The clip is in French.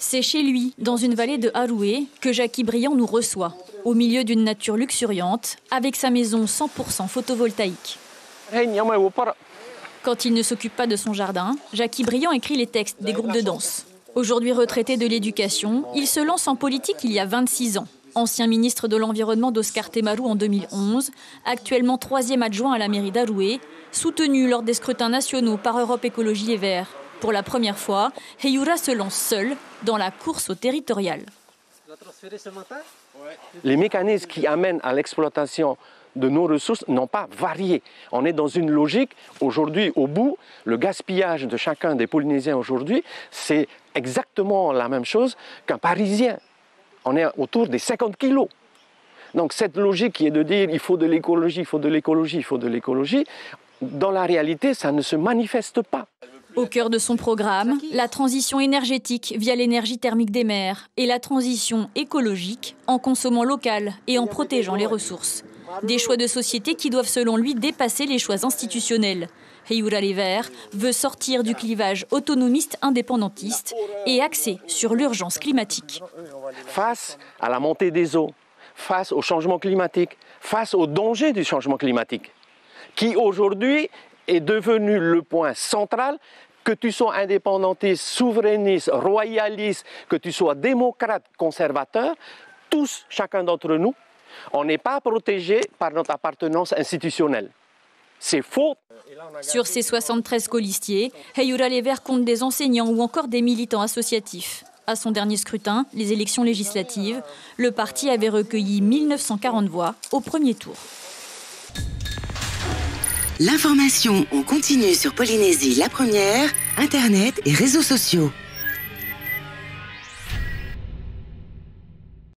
C'est chez lui, dans une vallée de Haroué, que Jackie Briand nous reçoit, au milieu d'une nature luxuriante, avec sa maison 100% photovoltaïque. Quand il ne s'occupe pas de son jardin, Jackie Briand écrit les textes des groupes de danse. Aujourd'hui retraité de l'éducation, il se lance en politique il y a 26 ans. Ancien ministre de l'Environnement d'Oscar Temaru en 2011, actuellement 3e adjoint à la mairie d'Haroué, soutenu lors des scrutins nationaux par Europe Écologie Les Verts. Pour la première fois, Heyura se lance seul dans la course au territorial. Les mécanismes qui amènent à l'exploitation de nos ressources n'ont pas varié. On est dans une logique, aujourd'hui, au bout, le gaspillage de chacun des Polynésiens aujourd'hui, c'est exactement la même chose qu'un Parisien. On est autour des 50 kilos. Donc cette logique qui est de dire il faut de l'écologie, il faut de l'écologie, il faut de l'écologie, dans la réalité, ça ne se manifeste pas. Au cœur de son programme, la transition énergétique via l'énergie thermique des mers et la transition écologique en consommant local et en protégeant les ressources. Des choix de société qui doivent selon lui dépasser les choix institutionnels. Heyura Les Verts veut sortir du clivage autonomiste indépendantiste et axer sur l'urgence climatique. Face à la montée des eaux, face au changement climatique, face au danger du changement climatique, qui aujourd'hui est devenu le point central, que tu sois indépendantiste, souverainiste, royaliste, que tu sois démocrate, conservateur, tous, chacun d'entre nous, on n'est pas protégé par notre appartenance institutionnelle. C'est faux. Sur ces 73 colistiers, Heyura Les Verts compte des enseignants ou encore des militants associatifs. À son dernier scrutin, les élections législatives, le parti avait recueilli 1940 voix au premier tour. L'information en continu sur Polynésie la première, Internet et réseaux sociaux.